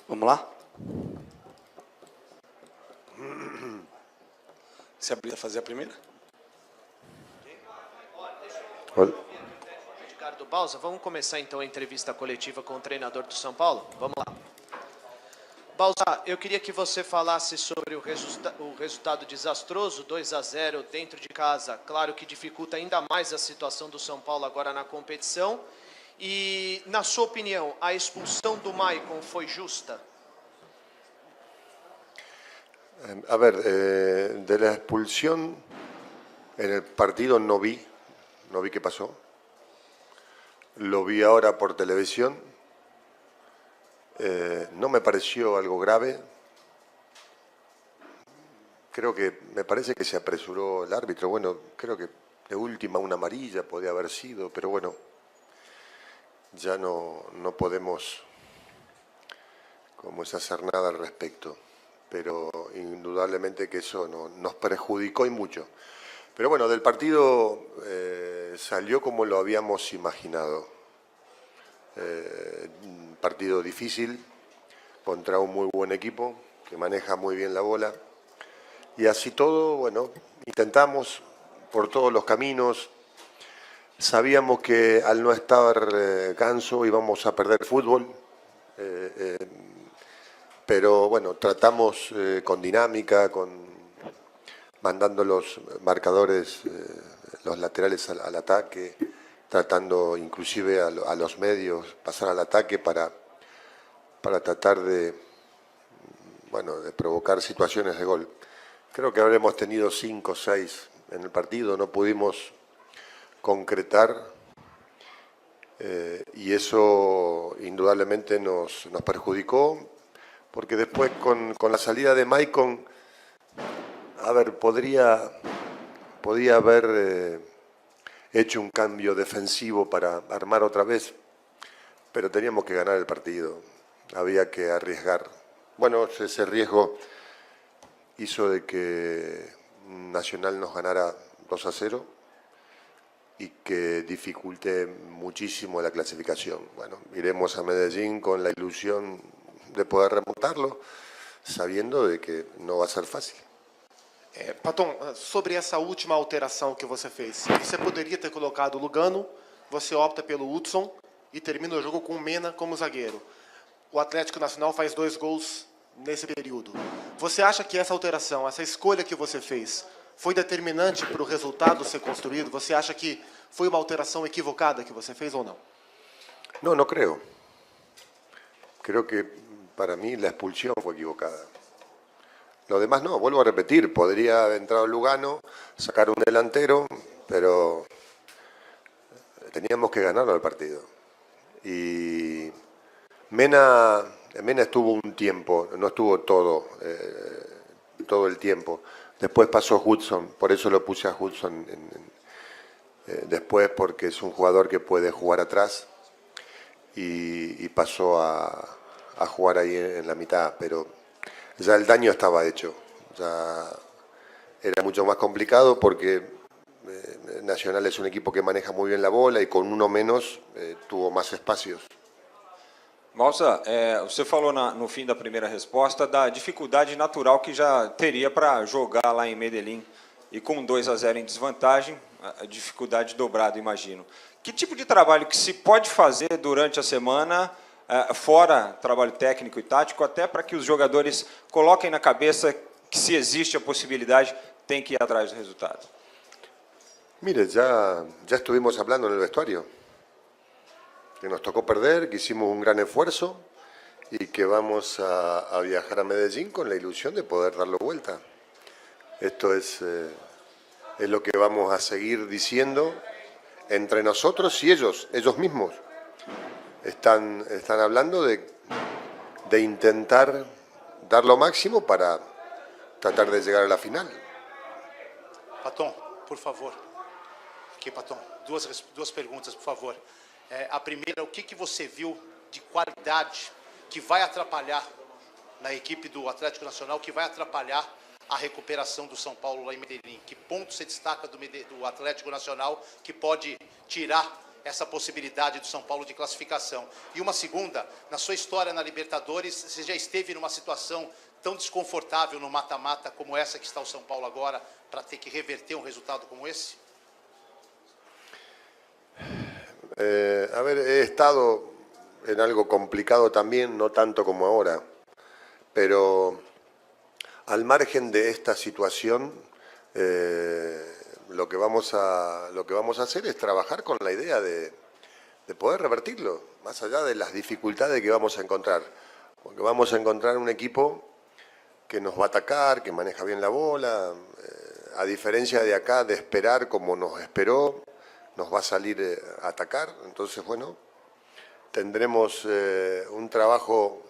Vamos lá? Você habilita a fazer a primeira? Ricardo Bausa, vamos começar então a entrevista coletiva com o treinador do São Paulo? Vamos lá. Bausa, eu queria que você falasse sobre o resultado desastroso, 2-0 dentro de casa. Claro que dificulta ainda mais a situação do São Paulo agora na competição. E, na sua opinião, a expulsão do Maicon foi justa? A ver, de la expulsión en el partido no vi qué pasó. Lo vi ahora por televisión. No me pareció algo grave. Me parece que se apresuró el árbitro. Bueno, creo que de última una amarilla podía haber sido, pero bueno, ya no podemos hacer nada al respecto. Pero indudablemente que eso nos perjudicó y mucho. Pero bueno, del partido salió como lo habíamos imaginado. Un partido difícil contra un muy buen equipo que maneja muy bien la bola. Y así todo, bueno, intentamos por todos los caminos. Sabíamos que al no estar Ganso íbamos a perder fútbol. Pero bueno, tratamos con dinámica, mandando los marcadores, los laterales al ataque, tratando inclusive a los medios pasar al ataque para tratar de provocar situaciones de gol. Creo que habremos tenido 5 o 6 en el partido, no pudimos concretar y eso indudablemente nos perjudicó. Porque después con la salida de Maicon, a ver, podía haber hecho un cambio defensivo para armar otra vez, pero teníamos que ganar el partido, había que arriesgar. Bueno, ese riesgo hizo de que Nacional nos ganara 2-0 y que dificulte muchísimo la clasificación. Bueno, iremos a Medellín con la ilusión de poder remontarlo, sabiendo de que não vai ser fácil. Paton, sobre essa última alteração que você fez, você poderia ter colocado o Lugano, você opta pelo Hudson e termina o jogo com o Mena como zagueiro. O Atlético Nacional faz 2 gols nesse período. Você acha que essa alteração, essa escolha que você fez, foi determinante para o resultado ser construído? Você acha que foi uma alteração equivocada que você fez ou não? No, no creo. Creo que para mí la expulsión fue equivocada. Lo demás no, vuelvo a repetir, podría haber entrado Lugano, sacar un delantero, pero teníamos que ganarlo al partido. Y Mena estuvo un tiempo, no estuvo todo el tiempo. Después pasó Hudson, por eso lo puse a Hudson después, porque es un jugador que puede jugar atrás y pasó a jugar ahí en la mitad, pero ya el daño estaba hecho, ya era mucho más complicado porque Nacional es un equipo que maneja muy bien la bola y con uno menos tuvo más espacios. Bausa, você falou no fim da primeira resposta da dificuldade natural que já teria para jogar lá em Medellín e com 2-0 em desvantagem, a dificuldade dobrada, imagino. Que tipo de trabalho que se pode fazer durante a semana, fora trabalho técnico e tático, até para que os jogadores coloquem na cabeça que se existe a possibilidade, tem que ir atrás do resultado? Mire, ya estuvimos hablando en el vestuario, que nos tocó perder, que hicimos un gran esfuerzo y que vamos a viajar a Medellín con la ilusión de poder darlo vuelta. Esto es lo que vamos a seguir diciendo entre nosotros y ellos mismos. Están hablando de intentar dar lo máximo para tratar de llegar a la final. Paton, por favor. Aqui, Paton, duas perguntas, por favor. A primeira, o que você viu de qualidade que vai atrapalhar na equipe do Atlético Nacional, que vai atrapalhar a recuperação do São Paulo lá em Medellín? Que ponto você destaca do Atlético Nacional que pode tirar essa possibilidade do São Paulo de classificação? E uma segunda, na sua história na Libertadores, você já esteve numa situação tão desconfortável no mata-mata como essa que está o São Paulo agora, para ter que reverter um resultado como esse? A ver, he estado en algo complicado también, no tanto como ahora, pero al margen de esta situación, lo que vamos a hacer es trabajar con la idea de poder revertirlo, más allá de las dificultades que vamos a encontrar. Porque vamos a encontrar un equipo que nos va a atacar, que maneja bien la bola, a diferencia de acá, de esperar como nos esperó, nos va a salir a atacar. Entonces, bueno, tendremos un trabajo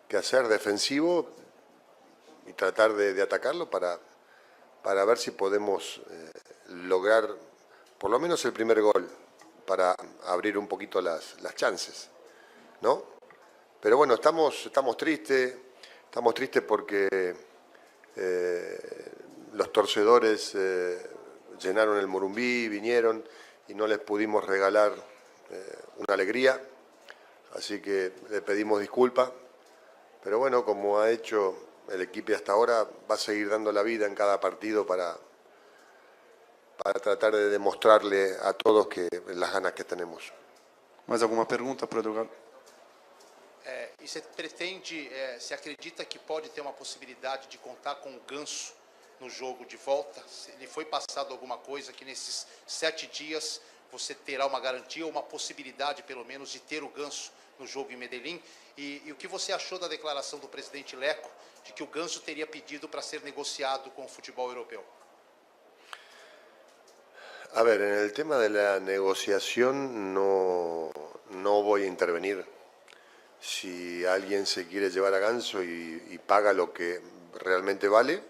que hacer defensivo y tratar de atacarlo para ver si podemos lograr por lo menos el primer gol, para abrir un poquito las chances, ¿no? Pero bueno, estamos tristes porque los torcedores llenaron el Morumbí, vinieron y no les pudimos regalar una alegría, así que le pedimos disculpas, pero bueno, como ha hecho el equipo hasta ahora, va a seguir dando la vida en cada partido para tratar de demostrarle a todos que las ganas que tenemos. Mais alguma pergunta para o Eduardo? E você pretende, você acredita que pode ter uma possibilidade de contar com o Ganso no jogo de volta? Se lhe foi passado alguma coisa que nesses 7 dias você terá uma garantia ou uma possibilidade, pelo menos, de ter o Ganso no jogo em Medellín? E o que você achou da declaração do presidente Lecco de que o Ganso teria pedido para ser negociado com o futebol europeu? A ver, en el tema de la negociación no voy a intervenir. Si alguien se quiere llevar a Ganso y paga lo que realmente vale,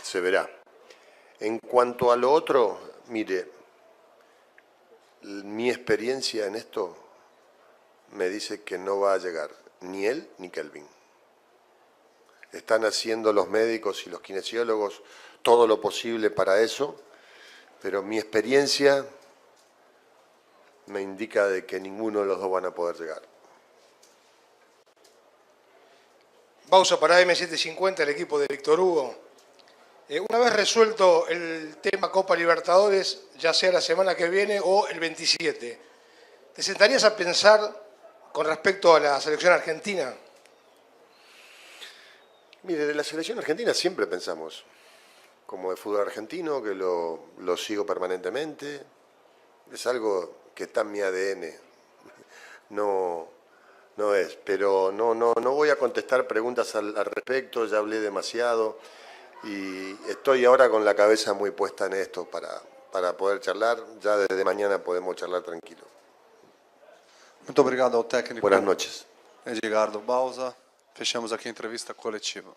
se verá. En cuanto a lo otro, mire, mi experiencia en esto me dice que no va a llegar ni él ni Kelvin. Están haciendo los médicos y los kinesiólogos todo lo posible para eso, pero mi experiencia me indica de que ninguno de los dos van a poder llegar. Bausa para M750, el equipo de Víctor Hugo. Una vez resuelto el tema Copa Libertadores, ya sea la semana que viene o el 27, ¿te sentarías a pensar con respecto a la selección argentina? Mire, de la selección argentina siempre pensamos, como de fútbol argentino, que lo sigo permanentemente, es algo que está en mi ADN, no es, pero no voy a contestar preguntas al respecto, ya hablé demasiado y estoy ahora con la cabeza muy puesta en esto para poder charlar, ya desde mañana podemos charlar tranquilo. Muito obrigado ao técnico Buenas noches. Edgardo Bausa. Fechamos aqui a entrevista coletiva.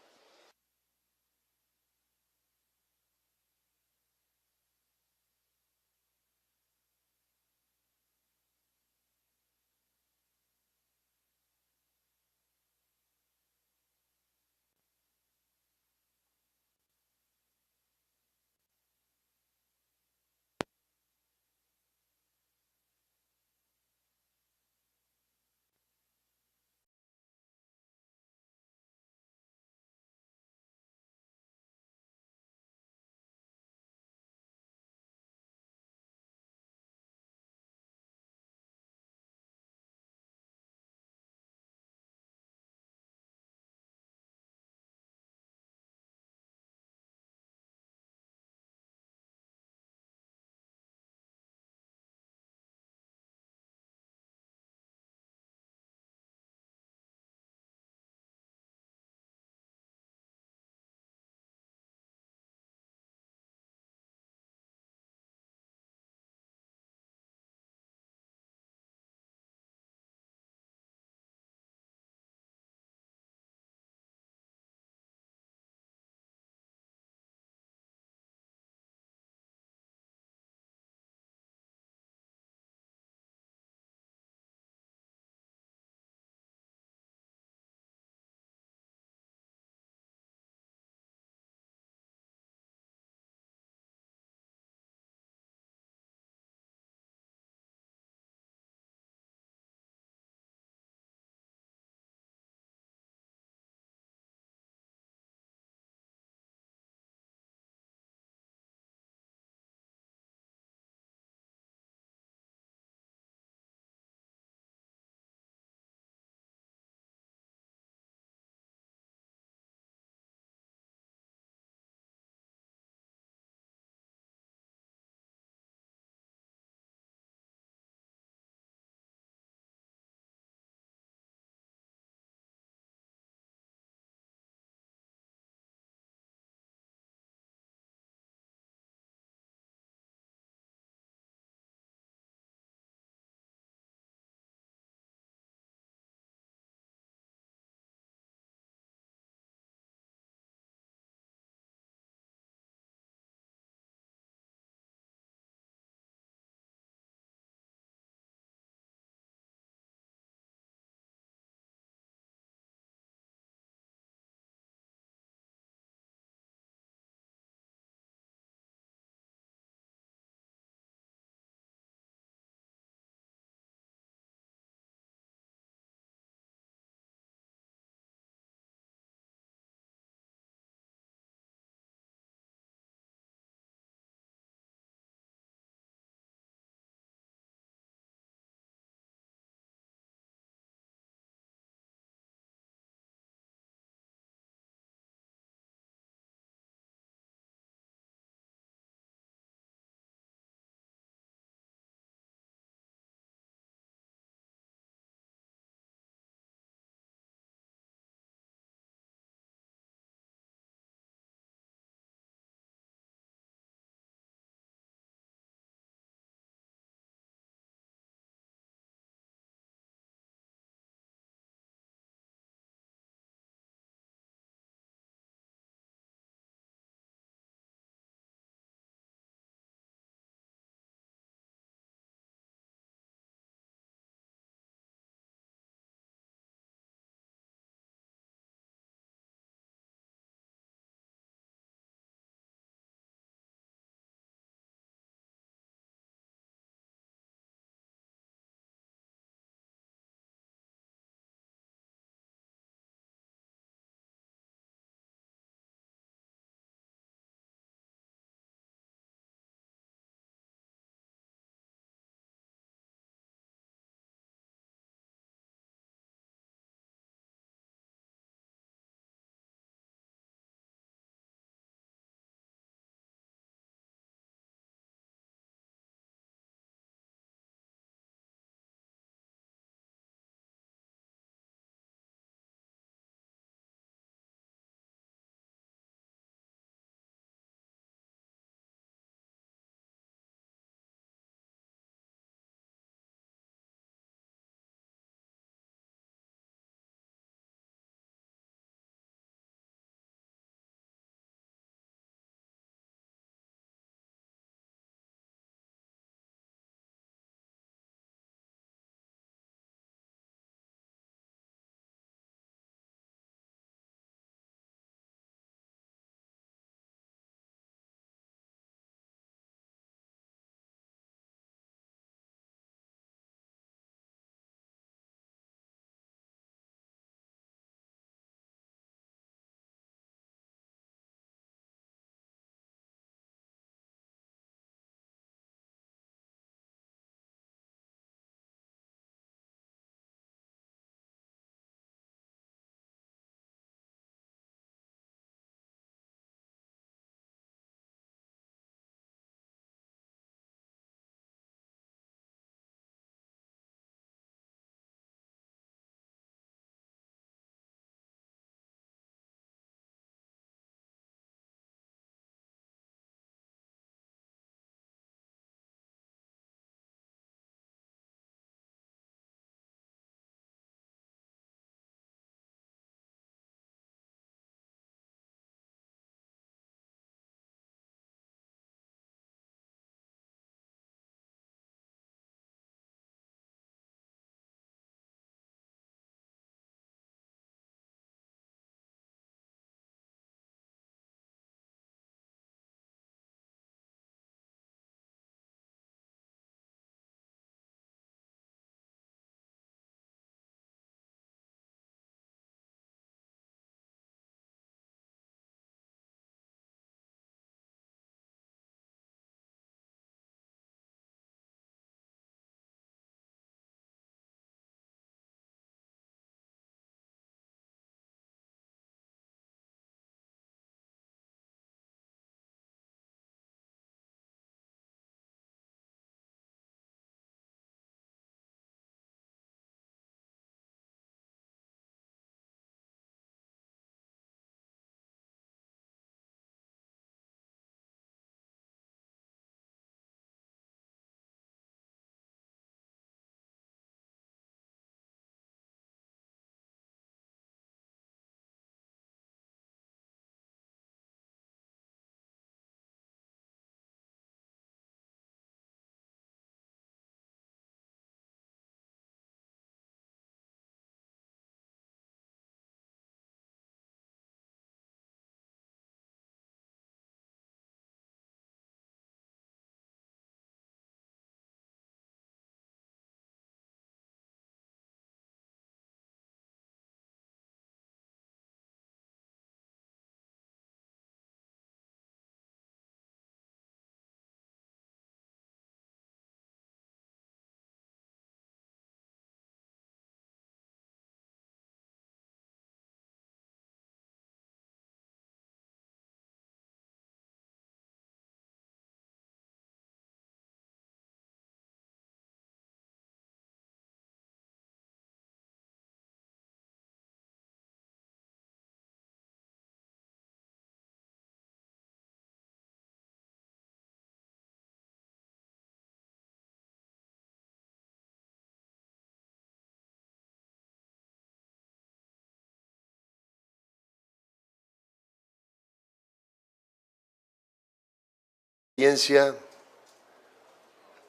experiencia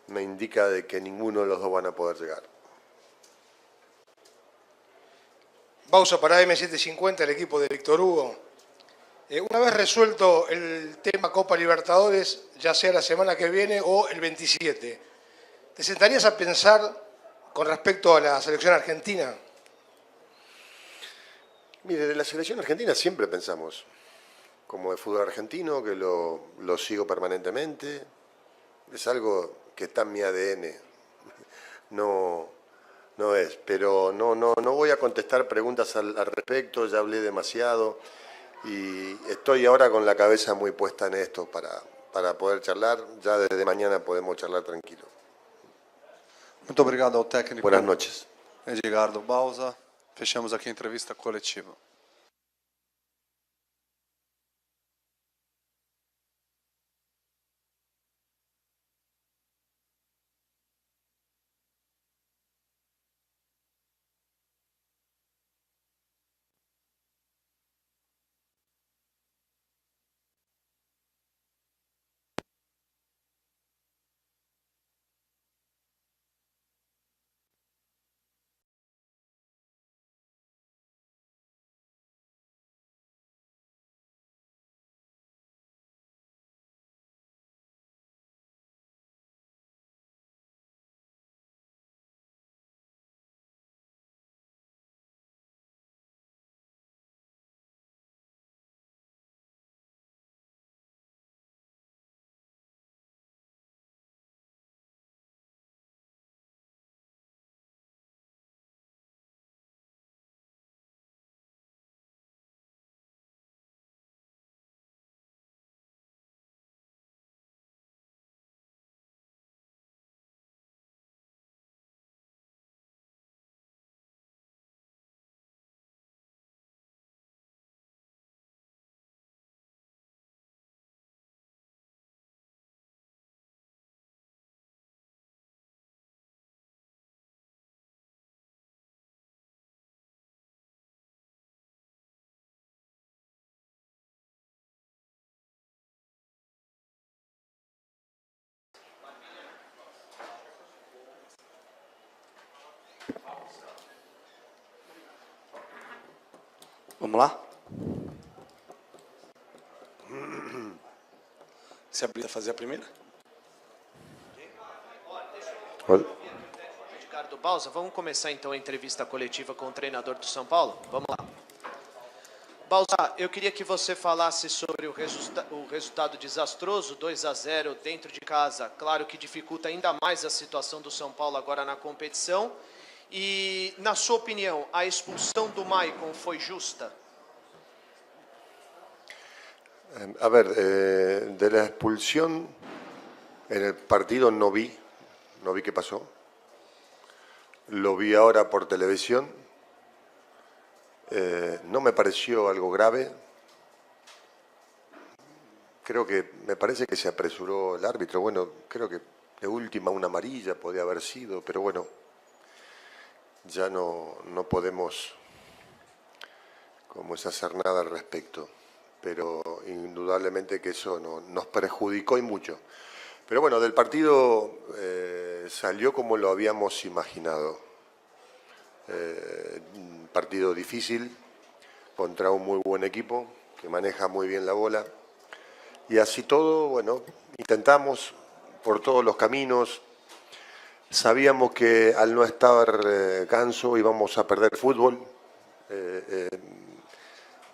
me indica de que ninguno de los dos van a poder llegar. Bausa para M750, el equipo de Víctor Hugo. Una vez resuelto el tema Copa Libertadores, ya sea la semana que viene o el 27, ¿te sentarías a pensar con respecto a la selección argentina? Mire, de la selección argentina siempre pensamos, como de fútbol argentino, que lo sigo permanentemente, es algo que está en mi ADN, no es, pero no voy a contestar preguntas al respecto, ya hablé demasiado y estoy ahora con la cabeza muy puesta en esto para poder charlar, ya desde mañana podemos charlar tranquilo. Muito obrigado ao técnico Buenas noches. Edgardo Bausa. Fechamos aqui a entrevista coletiva. Vamos lá? Você habilita a fazer a primeira? Edgardo Bausa, vamos começar então a entrevista coletiva com o treinador do São Paulo? Vamos lá. Bausa, eu queria que você falasse sobre o resultado desastroso, 2-0 dentro de casa. Claro que dificulta ainda mais a situação do São Paulo agora na competição. E, na sua opinião, a expulsão do Maicon foi justa? A ver, de la expulsión en el partido no vi qué pasó. Lo vi ahora por televisión. No me pareció algo grave. Me parece que se apresuró el árbitro. Bueno, creo que de última una amarilla podía haber sido, pero bueno, ya no podemos hacer nada al respecto. Pero indudablemente que eso nos perjudicó y mucho. Pero bueno, del partido salió como lo habíamos imaginado. Un partido difícil contra un muy buen equipo que maneja muy bien la bola. Y así todo, bueno, intentamos por todos los caminos. Sabíamos que al no estar Ganso íbamos a perder fútbol.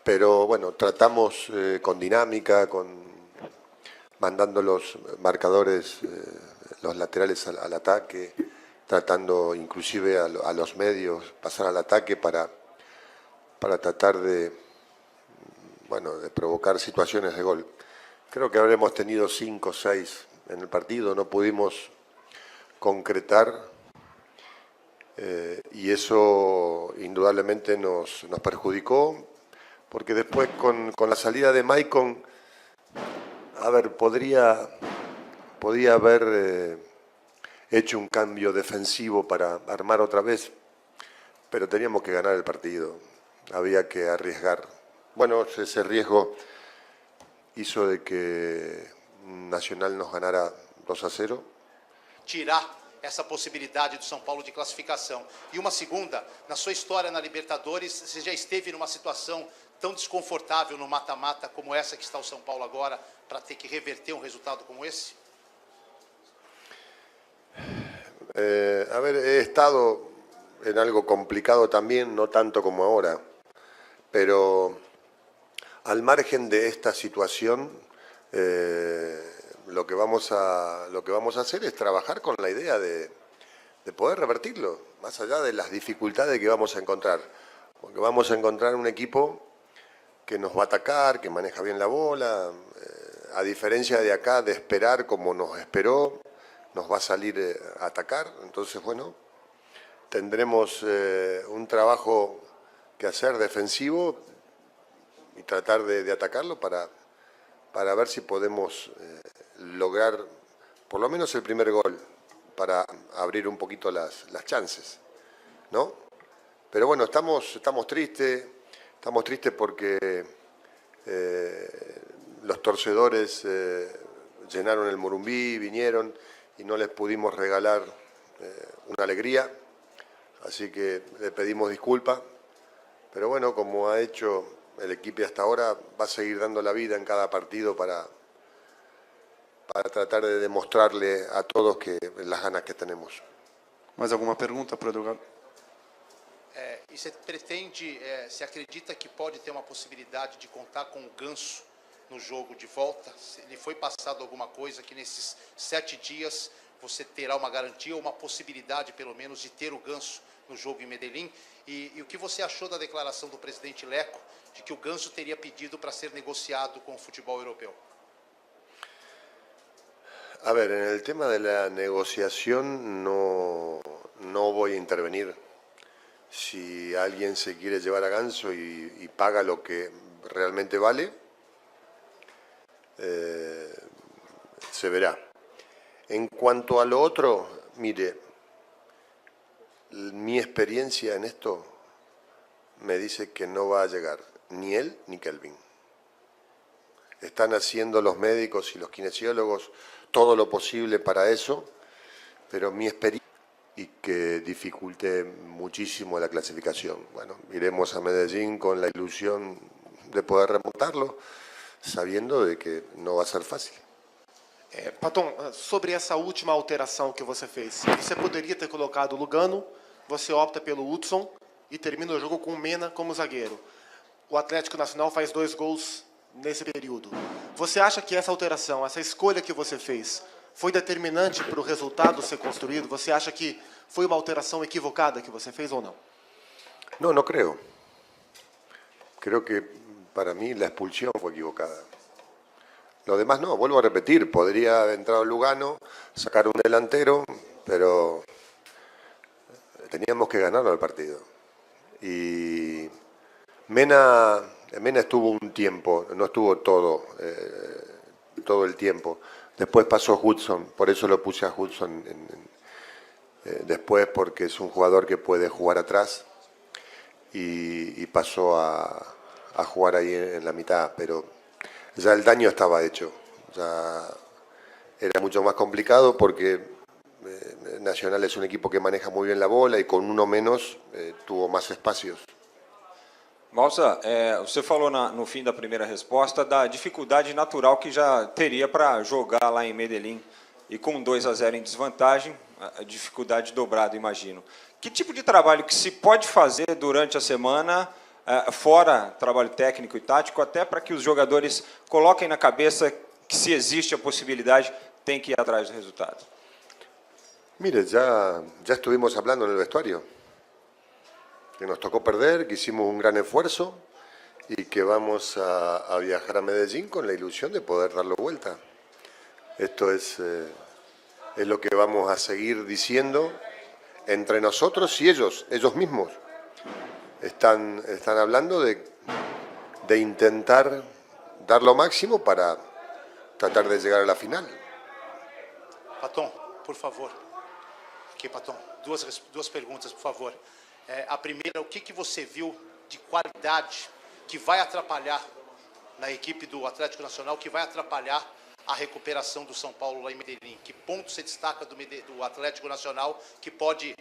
Pero bueno, tratamos con dinámica, mandando los marcadores, los laterales al ataque, tratando inclusive a los medios pasar al ataque para tratar de provocar situaciones de gol. Creo que habremos tenido 5 o 6 en el partido, no pudimos concretar y eso indudablemente nos perjudicó. Porque después con la salida de Maicon, a ver, podía haber hecho un cambio defensivo para armar otra vez, pero teníamos que ganar el partido, había que arriesgar. Bueno, ese riesgo hizo de que Nacional nos ganara 2-0. Tirar essa possibilidade do São Paulo de classificação. E uma segunda, na sua história na Libertadores, você já esteve numa situação tão desconfortável no mata-mata como essa que está o São Paulo agora, para ter que reverter um resultado como esse? A ver, he estado en algo complicado también, no tanto como ahora, pero al margen de esta situación, lo que vamos a hacer es trabajar con la idea de poder revertirlo, más allá de las dificultades que vamos a encontrar, porque vamos a encontrar un equipo que nos va a atacar, que maneja bien la bola, a diferencia de acá, de esperar como nos esperó, nos va a salir a atacar. Entonces, bueno, tendremos un trabajo que hacer defensivo y tratar de atacarlo para ver si podemos lograr por lo menos el primer gol, para abrir un poquito las chances, ¿no? Pero bueno, estamos tristes porque los torcedores llenaron el Morumbí, vinieron y no les pudimos regalar una alegría, así que le pedimos disculpas, pero bueno, como ha hecho el equipo hasta ahora, va a seguir dando la vida en cada partido para tratar de demostrarle a todos que las ganas que tenemos. Mais alguma pergunta, Eduardo? E você pretende, você acredita que pode ter uma possibilidade de contar com o Ganso no jogo de volta? Se lhe foi passado alguma coisa que nesses 7 dias você terá uma garantia ou uma possibilidade, pelo menos, de ter o Ganso no jogo em Medellín? E o que você achou da declaração do presidente Lecco de que o Ganso teria pedido para ser negociado com o futebol europeu? A ver, en el tema de la negociación no voy a intervenir. Si alguien se quiere llevar a Ganso y paga lo que realmente vale, se verá. En cuanto a lo otro, mire, mi experiencia en esto me dice que no va a llegar ni él ni Kelvin. Están haciendo los médicos y los kinesiólogos todo lo posible para eso, pero mi experiencia y que dificulte muchísimo la clasificación. Bueno, iremos a Medellín con la ilusión de poder remontarlo, sabiendo de que no va a ser fácil. Paton, sobre essa última alteração que você fez, você poderia ter colocado o Lugano, você opta pelo Hudson e termina o jogo com o Mena como zagueiro. O Atlético Nacional faz 2 gols nesse período. Você acha que essa alteração, essa escolha que você fez, foi determinante para o resultado ser construído? Você acha que foi uma alteração equivocada que você fez ou não? No, no creo. Creo que para mí la expulsión fue equivocada. Lo demás no, vuelvo a repetir, podría haber entrado Lugano, sacar un delantero, pero teníamos que ganarlo al partido. Y Mena estuvo un tiempo, no estuvo todo el tiempo. Después pasó Hudson, por eso lo puse a Hudson después, porque es un jugador que puede jugar atrás y pasó a jugar ahí en la mitad, pero ya el daño estaba hecho. Ya era mucho más complicado porque Nacional es un equipo que maneja muy bien la bola y con uno menos tuvo más espacios. Balsa, você falou no fim da primeira resposta da dificuldade natural que já teria para jogar lá em Medellín e com 2-0 em desvantagem, a dificuldade dobrada, imagino. Que tipo de trabalho que se pode fazer durante a semana, fora trabalho técnico e tático, até para que os jogadores coloquem na cabeça que se existe a possibilidade, tem que ir atrás do resultado? Mire, ya estuvimos hablando en el vestuario, que nos tocó perder, que hicimos un gran esfuerzo y que vamos a viajar a Medellín con la ilusión de poder darlo vuelta. Esto es lo que vamos a seguir diciendo entre nosotros y ellos mismos. Están hablando de intentar dar lo máximo para tratar de llegar a la final. Paton, por favor. Aqui, Paton, duas perguntas, por favor. A primeira, o que você viu de qualidade que vai atrapalhar na equipe do Atlético Nacional, que vai atrapalhar a recuperação do São Paulo lá em Medellín? Que ponto você destaca do Atlético Nacional que pode